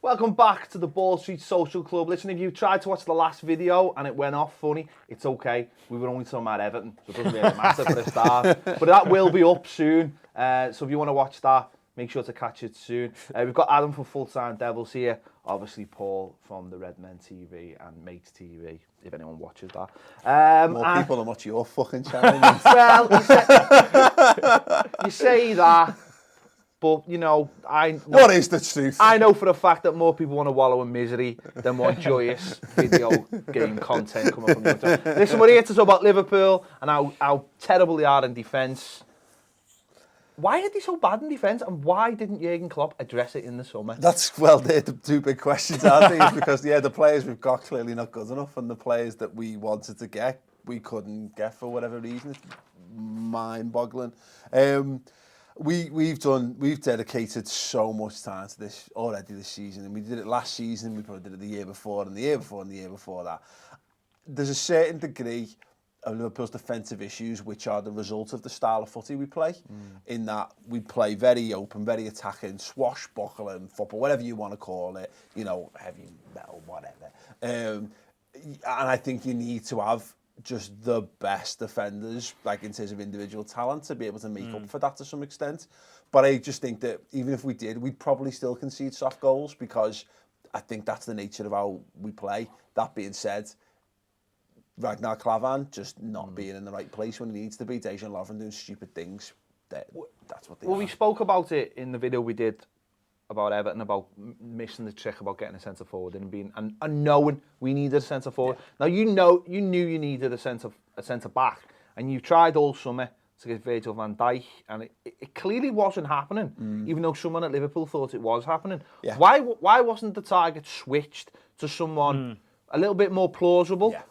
Welcome back to the Ball Street Social Club. Listen, if you tried to watch the last video and it went off funny, it's okay. We were only talking about Everton, so it doesn't really matter for a start. But that will be up soon. So if you want to watch that, make sure to catch it soon. We've got Adam from Full Time Devils here. Obviously, Paul from the Red Men TV and Mates TV, if anyone watches that. More people than watch your fucking channel. Well, you say that. But, you know, what is the truth? I know for a fact that more people want to wallow in misery than want joyous video game content coming from your channel. Listen, we're here to talk about Liverpool and how terrible they are in defence. Why are they so bad in defence, and why didn't Jurgen Klopp address it in the summer? They're the two big questions, aren't they? It's because, the players we've got clearly not good enough, and the players that we wanted to get, we couldn't get for whatever reason. It's mind-boggling. We've dedicated so much time to this already this season, and we did it last season, we probably did it the year before, and the year before, and the year before that. There's a certain degree of Liverpool's defensive issues which are the result of the style of footy we play, in that we play very open, very attacking, swashbuckling football, whatever you want to call it, heavy metal, whatever. And I think you need to have just the best defenders, like in terms of individual talent, to be able to make up for that to some extent. But I just think that even if we did, we'd probably still concede soft goals, because I think that's the nature of how we play. That being said, Ragnar Klavan just not being in the right place when he needs to be, Dejan Lovren doing stupid things, that's what they are. We spoke about it in the video we did about Everton, about missing the trick about getting a centre forward and knowing we needed a centre forward. Yeah. Now you knew you needed a centre back, and you tried all summer to get Virgil van Dijk, and it clearly wasn't happening, even though someone at Liverpool thought it was happening. Yeah. Why wasn't the target switched to someone a little bit more plausible? Yeah.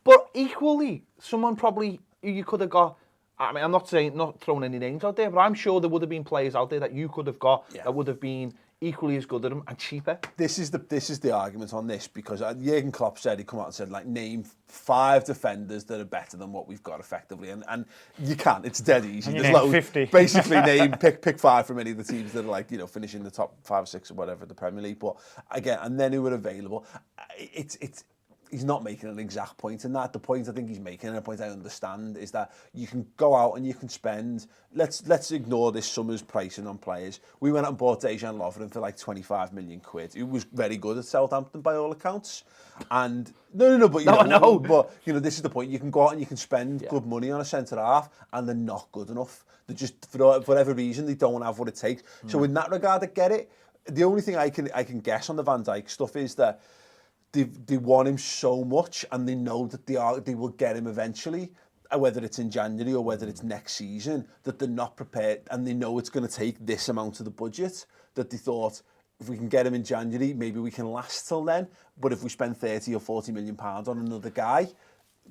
But equally, someone probably you could have got. I mean, I'm not throwing any names out there, but I'm sure there would have been players out there that you could have got that would have been equally as good at them and cheaper. This is the argument on this, because Jurgen Klopp said, he come out and said, like, name 5 defenders that are better than what we've got effectively, and you can't. It's dead easy. And there's 50. Basically, pick 5 from any of the teams that are finishing the top 5 or 6 or whatever the Premier League. But again, and then who are available. He's not making an exact point in that. The point I think he's making, and the point I understand, is that you can go out and you can spend. Let's ignore this summer's pricing on players. We went out and bought Dejan Lovren for like 25 million quid. He was very good at Southampton by all accounts. And but this is the point. You can go out and you can spend good money on a centre half, and they're not good enough. They're just, for whatever reason, they don't have what it takes. So in that regard, I get it. The only thing I can guess on the Van Dijk stuff is that they want him so much, and they know that they will get him eventually, whether it's in January or whether it's next season, that they're not prepared, and they know it's going to take this amount of the budget, that they thought, if we can get him in January, maybe we can last till then, but if we spend 30 or 40 million pounds on another guy,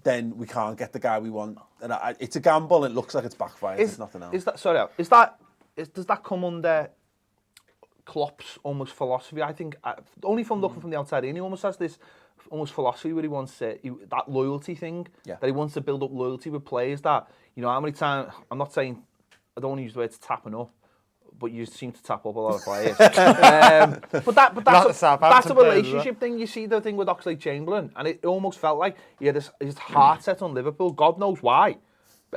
then we can't get the guy we want. And it's a gamble, and it looks like it's backfired. There's nothing else. Does that come under Klopp's almost philosophy? I think, only from looking from the outside in, he almost has this philosophy where he wants that loyalty thing, that he wants to build up loyalty with players, that, how many times, I'm not saying, I don't want to use the word tapping up, but you seem to tap up a lot of players. but that's a relationship thing. You see the thing with Oxlade-Chamberlain, and it almost felt like he had his heart set on Liverpool. God knows why.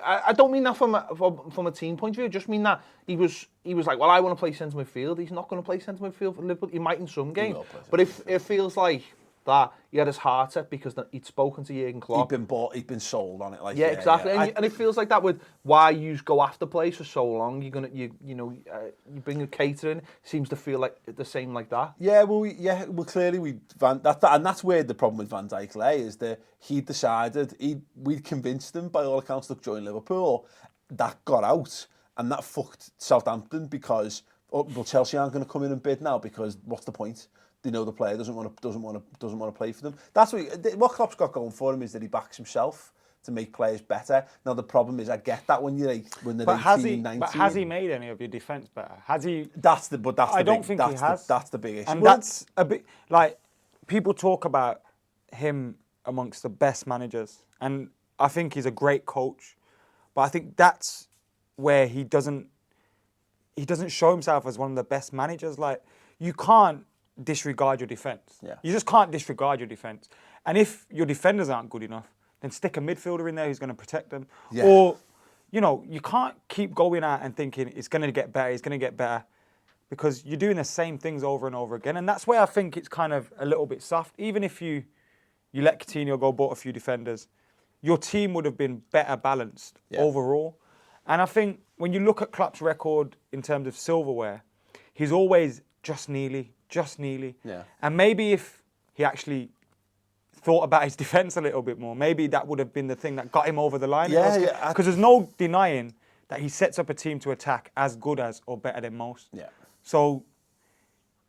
I don't mean that from a team point of view. I just mean that he was like, well, I want to play centre midfield. He's not going to play centre midfield for Liverpool. He might in some games, but if it feels like that he had his heart set because he'd spoken to Jurgen Klopp. He'd been sold on it. Like, exactly. Yeah. And it feels like that with why you go after players for so long. You bring a catering. Seems to feel like the same like that. Well, clearly and that's where the problem with Van Dijk lay, is that he decided we'd convinced him by all accounts to join Liverpool. That got out, and that fucked Southampton, because Chelsea aren't going to come in and bid now, because what's the point? They know the player doesn't want to play for them. That's what Klopp's got going for him, is that he backs himself to make players better. Now the problem is, I get that when they're 18, 19. But has he made any of your defence better? Has he? I don't think he has. That's the big issue. And that's a bit like, people talk about him amongst the best managers, and I think he's a great coach. But I think that's where he doesn't show himself as one of the best managers. Like, you can't disregard your defence. Yeah. You just can't disregard your defence. And if your defenders aren't good enough, then stick a midfielder in there who's going to protect them. Yeah. Or, you know, you can't keep going out and thinking it's going to get better, it's going to get better, because you're doing the same things over and over again. And that's where I think it's kind of a little bit soft. Even if you let Coutinho go, bought a few defenders, your team would have been better balanced overall. And I think when you look at Klopp's record in terms of silverware, he's always just nearly. Yeah. And maybe if he actually thought about his defence a little bit more, maybe that would have been the thing that got him over the line. Because there's no denying that he sets up a team to attack as good as or better than most. Yeah. So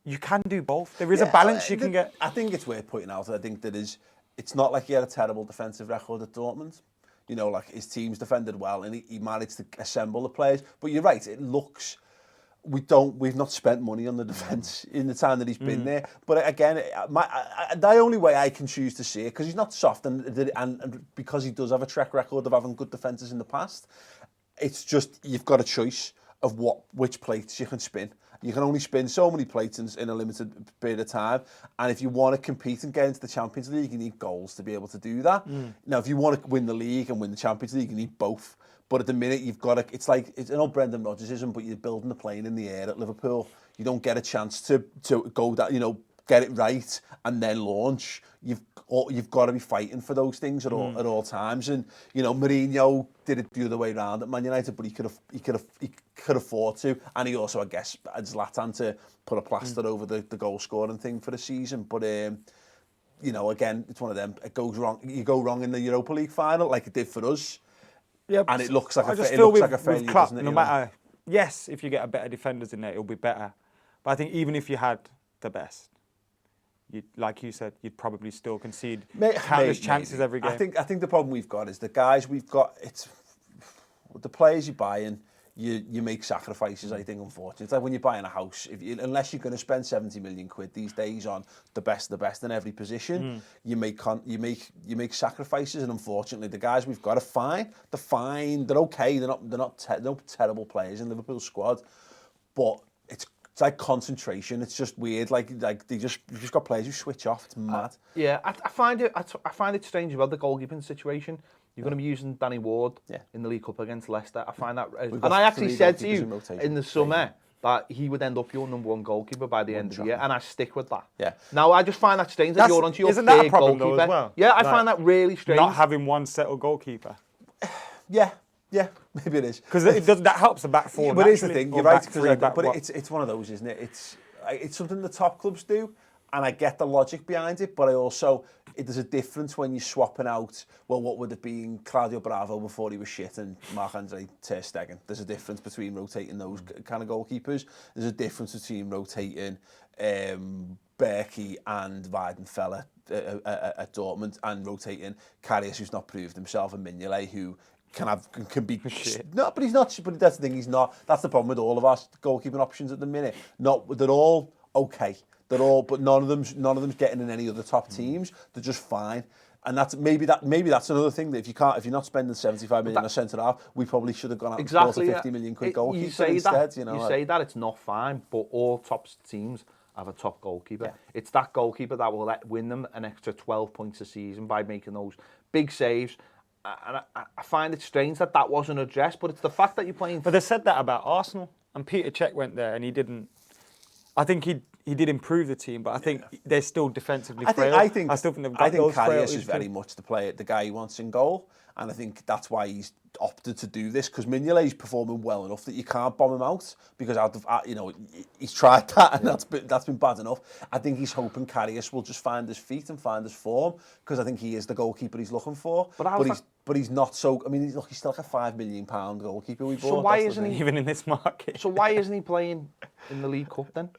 you can do both. There is a balance you can get. I think it's worth pointing out. I think that it's not like he had a terrible defensive record at Dortmund. You know, like his team's defended well and he managed to assemble the players. But you're right, it looks... We've not spent money on the defence in the time that he's been there. But again, the only way I can choose to see it, because he's not soft and because he does have a track record of having good defences in the past, it's just you've got a choice of which plates you can spin. You can only spin so many plates in a limited period of time. And if you want to compete and get into the Champions League, you need goals to be able to do that. Now, if you want to win the league and win the Champions League, you need both. But at the minute, you've got to... It's an old Brendan Rodgersism, but you're building the plane in the air at Liverpool. You don't get a chance to go that, get it right and then launch. You've got to be fighting for those things at all times. And Mourinho did it the other way around at Man United, but he could afford to. And he also, I guess, had Zlatan to put a plaster over the goal scoring thing for the season. But again, it's one of them. It goes wrong. You go wrong in the Europa League final, like it did for us. Yeah, and it looks like a failure, Klopp, doesn't it? No matter, yes, if you get a better defenders in there, it'll be better. But I think even if you had the best, like you said, you'd probably still concede countless chances every game. I think the problem we've got is the guys we've got. It's the players you buy in. You make sacrifices, I think, unfortunately. It's like when you're buying a house, unless you're going to spend 70 million quid these days on the best in every position, you make sacrifices, and unfortunately the guys we've got are fine. They're fine, they're okay, they're not terrible players in Liverpool's squad, but it's like concentration. It's just weird. Like you've just got players who switch off. It's mad. I find it strange about the goalkeeping situation. You're going to be using Danny Ward in the League Cup against Leicester. I find that... And I actually said to you in the summer that he would end up your number one goalkeeper by the end of the year, and I stick with that. Yeah. Now, I just find that strange that you're onto your isn't that a third problem goalkeeper. Though, as well? Yeah, I find that really strange. Not having one settled goalkeeper. Yeah, maybe it is. Because that helps the back four. But it's the thing, you're right. But it's one of those, isn't it? It's something the top clubs do, and I get the logic behind it, but there's a difference when you're swapping out, well, what would it be in Claudio Bravo before he was shit and Marc-Andre ter Stegen? There's a difference between rotating those kind of goalkeepers. There's a difference between rotating Berkey and Weidenfeller at Dortmund and rotating Karius, who's not proved himself, and Mignolet, who can be shit. No, but he's not. But that's the thing. He's not. That's the problem with all of our goalkeeping options at the minute. They're all okay. But none of them's getting in any other top teams. They're just fine. And maybe that's another thing, that if you're not spending 75 million on a centre half, we probably should have gone out and bought a 50 million quid goalkeeper instead. You say that it's not fine, but all top teams have a top goalkeeper. Yeah. It's that goalkeeper that will win them an extra 12 points a season by making those big saves. And I find it strange that wasn't addressed, but it's the fact that you're playing... But they said that about Arsenal, and Peter Cech went there and he didn't... I think he did improve the team, but I think they're still defensively frail. I think Karius is very much the guy he wants in goal, and I think that's why he's opted to do this, because Mignolet's performing well enough that you can't bomb him out, because he's tried that and that's been bad enough. I think he's hoping Karius will just find his feet and find his form, because I think he is the goalkeeper he's looking for. But he's not so... I mean, he's still like a £5 million goalkeeper we bought. So why isn't he... Even in this market. So why isn't he playing in the League Cup then?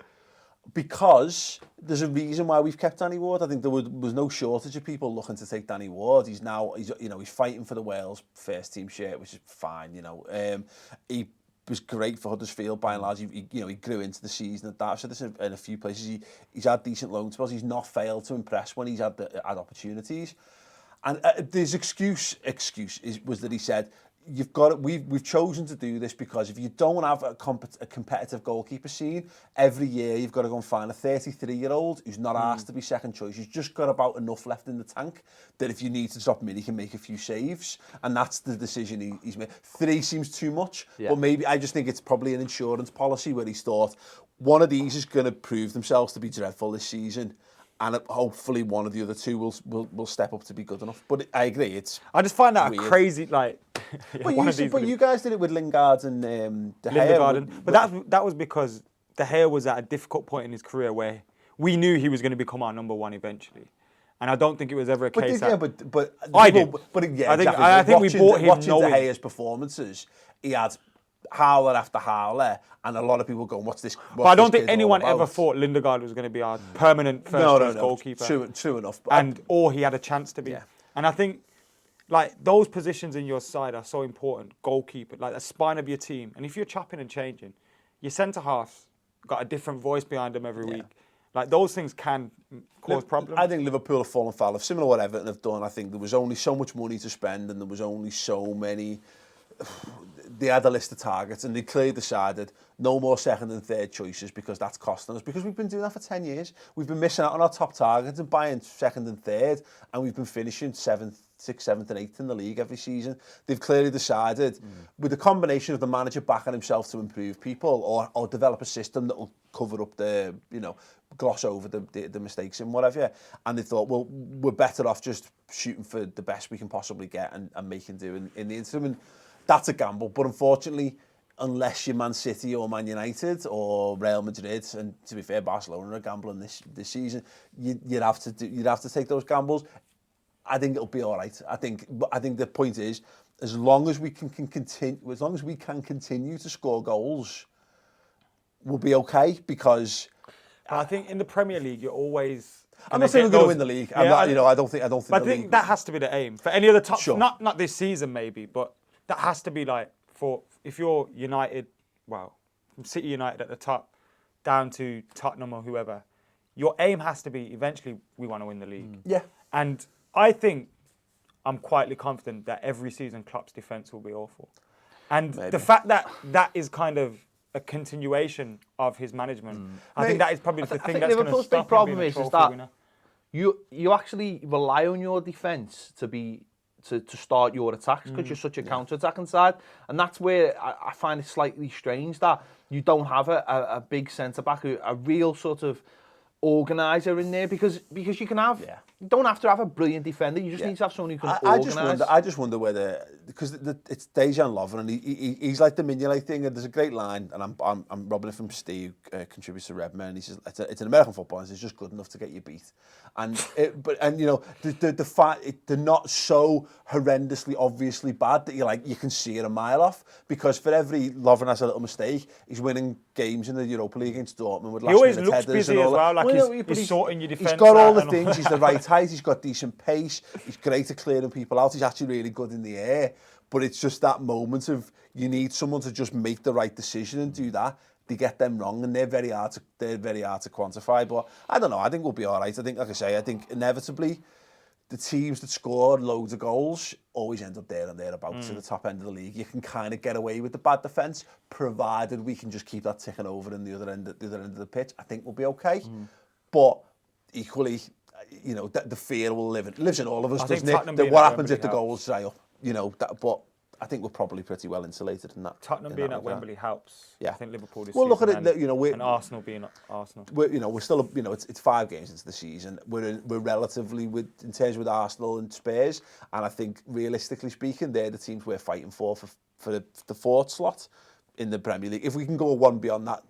Because there's a reason why we've kept Danny Ward. I think there was no shortage of people looking to take Danny Ward. He's fighting for the Wales first team shirt, which is fine. He was great for Huddersfield by and large. He grew into the season at that. I've said this in a few places. He's had decent loan spells. He's not failed to impress when he's had opportunities. And his excuse was that he said, we've chosen to do this because if you don't have a competitive goalkeeper scene, every year you've got to go and find a 33-year-old who's not asked to be second choice. He's just got about enough left in the tank that if you need to drop him in, he can make a few saves, and that's the decision he's made. 3 seems too much, but maybe I just think it's probably an insurance policy where he's thought one of these is going to prove themselves to be dreadful this season, and hopefully one of the other 2 will step up to be good enough. But I agree, I just find that weird. Crazy, like. But you guys did it with Lingard and De Gea. But that was because De Gea was at a difficult point in his career where we knew he was going to become our number 1 eventually, and I don't think it was ever a case. I think we bought him watching knowing. De Gea's performances. He had howler after howler, and a lot of people going, "What's this?" But I don't think anyone ever thought Lindegaard was going to be our permanent first-choice goalkeeper. True enough. Or he had a chance to be. Yeah. And I think, like, those positions in your side are so important. Goalkeeper, like the spine of your team. And if you're chopping and changing, your centre half got a different voice behind them every week. Like, those things can cause problems. I think Liverpool have fallen foul of similar to what Everton have done. I think there was only so much money to spend, and there was only so many. They had a list of targets, and they clearly decided no more second and third choices because that's costing us. Because we've been doing that for 10 years. We've been missing out on our top targets and buying second and third, and we've been finishing 6th, 7th and 8th in the league every season. They've clearly decided, with the combination of the manager backing himself to improve people or develop a system that will cover up gloss over the mistakes and whatever. And they thought, well, we're better off just shooting for the best we can possibly get and making do in the interim. And that's a gamble. But unfortunately, unless you're Man City or Man United or Real Madrid, and to be fair, Barcelona are gambling this season, you'd have to take those gambles. I think it'll be all right. I think the point is, as long as we can continue to score goals, we'll be okay. Because I think in the Premier League, you're always. I'm not saying we're going to win the league. I don't think. But I think that has to be the aim for any other top. Sure. Not this season maybe, but that has to be like if you're United, from City United at the top, down to Tottenham or whoever, your aim has to be eventually we want to win the league. Yeah. And I think I'm quietly confident that every season Klopp's defence will be awful. And the fact that is kind of a continuation of his management, I think that is probably the thing that's going to stop him being a trophy winner. You actually rely on your defence to start your attacks because you're such a counter-attacking side, and that's where I find it slightly strange that you don't have a big centre-back, a real sort of organiser in there, because you can have you don't have to have a brilliant defender, you just need to have someone who can organise. I just wonder whether, because it's Dejan Lovren, and he's like the Mignolet thing, and there's a great line, and I'm robbing it from Steve, contributes to Redman, and he says it's an American football, and it's just good enough to get you beat. And the fact they're not so horrendously obviously bad that you can see it a mile off, because for every Lovren has a little mistake, he's winning games in the Europa League against Dortmund with last minute headers. He always looks busy as well, like he's sorting your defence. He's got all the things. He's the right height. He's got decent pace. He's great at clearing people out. He's actually really good in the air. But it's just that moment of you need someone to just make the right decision and do that. They get them wrong, and they're very hard to quantify. But I don't know. I think we'll be all right. I think, like I say, inevitably the teams that score loads of goals always end up there and thereabouts to the top end of the league. You can kind of get away with the bad defence, provided we can just keep that ticking over in the other end of the pitch. I think we'll be okay. But equally, the fear will lives in all of us, doesn't it? That what happens if the goals dry up? But I think we're probably pretty well insulated in that. Tottenham being at Wembley helps. Yeah. I think Liverpool this season. Well, look at it. And Arsenal being Arsenal. We're still. It's 5 games into the season. We're relatively in terms with Arsenal and Spurs, and I think realistically speaking, they're the teams we're fighting for the 4th slot in the Premier League. If we can go one beyond that,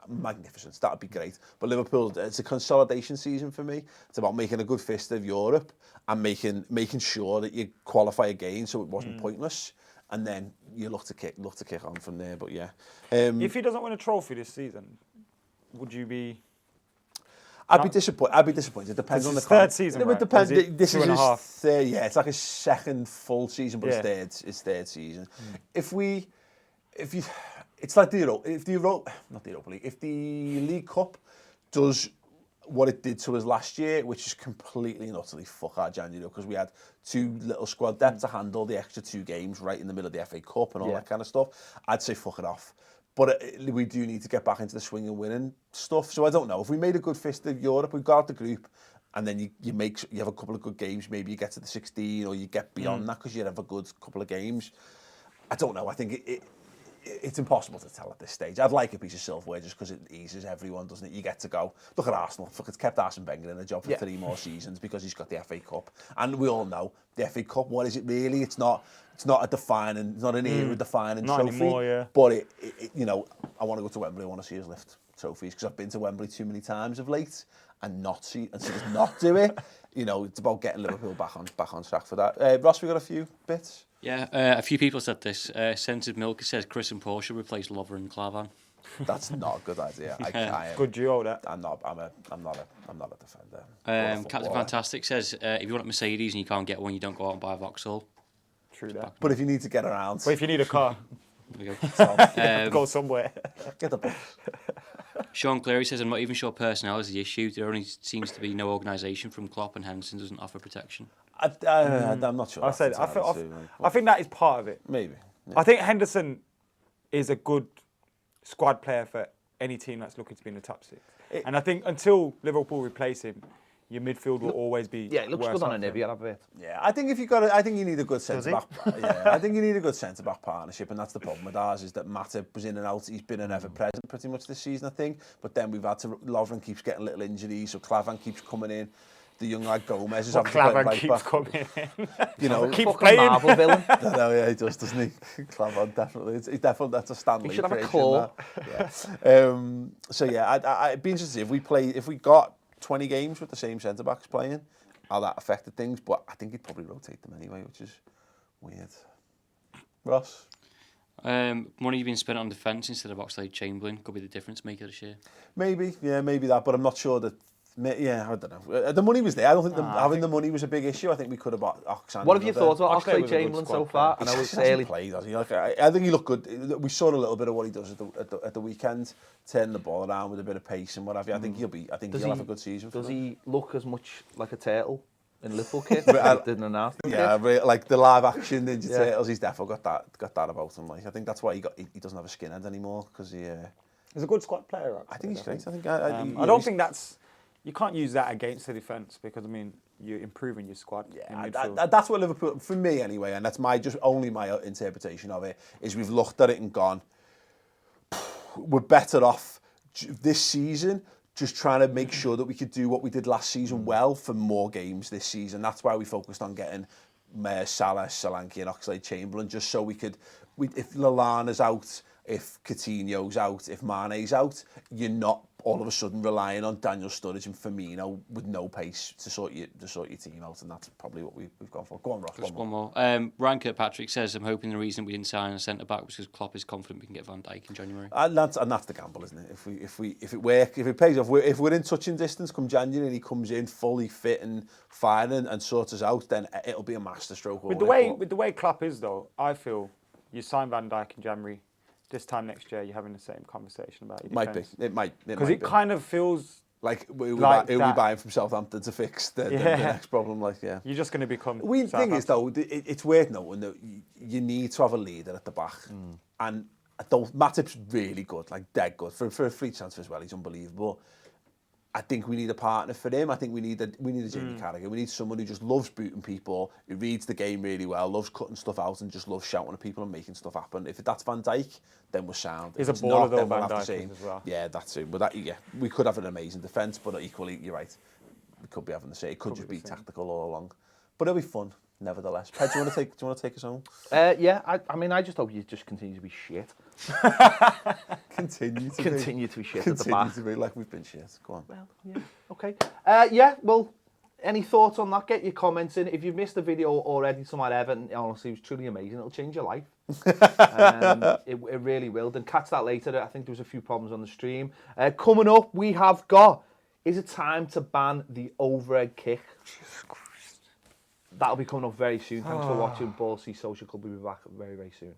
magnificent. That'd be great. But Liverpool, it's a consolidation season for me. It's about making a good fist of Europe and making sure that you qualify again, so it wasn't pointless. And then you look to kick on from there. But yeah, if he doesn't win a trophy this season, would you be? I'd be disappointed. It depends on the third season. It would depend. This is his third. Yeah, it's like a second full season, but it's third season. It's like if the Europa League, if the League Cup does what it did to us last year, which is completely and utterly fuck our January, because we had too little squad depth to handle the extra 2 games right in the middle of the FA Cup and all that kind of stuff. I'd say fuck it off. But we do need to get back into the swing and winning stuff. So I don't know. If we made a good fist of Europe, we've got out the group, and then you have a couple of good games, maybe you get to the 16 or you get beyond that because you have a good couple of games. I don't know. I think it's impossible to tell at this stage. I'd like a piece of silverware just because it eases everyone, doesn't it? You get to go. Look at Arsenal. Fuck, it's kept Arsene Wenger in a job for 3 more seasons because he's got the FA Cup. And we all know the FA Cup, what is it really? It's not a defining, it's not an era-defining trophy. Anymore, yeah. But, I want to go to Wembley. I want to see us lift trophies because I've been to Wembley too many times of late and see us not do it. It's about getting Liverpool back on track for that. Ross, we got a few bits? Yeah, a few people said this. Censored Milk says Chris and Paul should replace Lover and Clavan. That's not a good idea. I Good duo, that. I'm not a defender. Captain Fantastic says if you want a Mercedes and you can't get one, you don't go out and buy a Vauxhall. True that. But if you need to get around, But if you need a car, There we go. go somewhere. get the bus. Sean Cleary says I'm not even sure personnel is the issue. There only seems to be no organisation from Klopp, and Henderson doesn't offer protection. I'm not sure. I think that is part of it. Maybe. Yeah. I think Henderson is a good squad player for any team that's looking to be in the top 6. And I think until Liverpool replace him, your midfield will always be. Yeah, it looks worse good on a off nibby, him. I have it. Yeah, I think you need a good centre back. Yeah, I think you need a good centre back partnership, and that's the problem with ours is that Matip was in and out. He's been an ever present pretty much this season, I think. But then we've had to. Lovren keeps getting little injuries, so Clavan keeps coming in. The young lad Gomez is obviously playing right keeps back. coming in. Keeps playing. Marvel villain. No, yeah, he does, doesn't he? Clavan definitely. He's definitely that's a Stanley. He should have a creation, claw. that. Yeah. So yeah, I'd be interested if we got 20 games with the same centre backs playing, how that affected things. But I think he'd probably rotate them anyway, which is weird. Ross. Money being spent on defence instead of Oxlade-Chamberlain could be the difference maker this year. Maybe that, but I'm not sure that. Yeah, I don't know. The money was there. I don't think having the money was a big issue. I think we could have bought Oxlade. What have you thought about Oxlade-Chamberlain so far? I know it's early. Played, does he? I think he looked good. We saw a little bit of what he does at the weekend, turning the ball around with a bit of pace and what have you. I think he'll have a good season. Does he look as much like a turtle in Liverpool kit? Didn't announce. Yeah, like the live action Ninja Turtles. He's definitely got that about him. Like I think that's why he doesn't have a skinhead anymore because he's a good squad player. Actually, I think he's great. I think I don't think that's. You can't use that against the defence because, I mean, you're improving your squad. Yeah, that's what Liverpool, for me anyway, and that's only my interpretation of it, is we've looked at it and gone, we're better off this season just trying to make sure that we could do what we did last season well for more games this season. That's why we focused on getting Salah, Solanke and Oxlade-Chamberlain, just so we could, if Lallana's out, if Coutinho's out, if Mane's out, you're not all of a sudden relying on Daniel Sturridge and Firmino with no pace to sort your team out, and that's probably what we've gone for. Go on, Ross. Just one more. Ryan Kirkpatrick says, I'm hoping the reason we didn't sign a centre-back was because Klopp is confident we can get Van Dijk in January. And that's the gamble, isn't it? If it works, if it pays off, if we're in touching distance come January and he comes in fully fit and firing and sorts us out, then it'll be a masterstroke. With the way Klopp is, though, I feel you sign Van Dijk in January. This time next year, you're having the same conversation about your defence. It might be. Because it kind of feels like we'll be buying from Southampton to fix the next problem. You're just going to become. The weird thing is, though, it's worth noting that you need to have a leader at the back. And Matip's really good, like dead good. For a free transfer as well, he's unbelievable. I think we need a partner for him. I think we need a Jamie Carragher. We need someone who just loves booting people, who reads the game really well, loves cutting stuff out and just loves shouting at people and making stuff happen. If that's Van Dijk, then we're sound. He's a baller though, Van Dijk as well. Yeah, that's it. But we could have an amazing defence, but equally, you're right. We could be having the same. It could just be tactical all along. But it'll be fun, nevertheless. Ped, do you want to take us home? Yeah, I just hope you just continue to be shit. Continue to be shit at the back. Continue to be like we've been shit. Go on. Well, yeah, okay. Well, any thoughts on that? Get your comments in. If you've missed the video already, somewhere Everton, honestly, it was truly amazing. It'll change your life. It really will. Then catch that later. I think there was a few problems on the stream. Coming up, we have got, is it time to ban the overhead kick? Jesus Christ. That'll be coming up very soon. Thanks for watching. Ball C Social Club will be back very, very soon.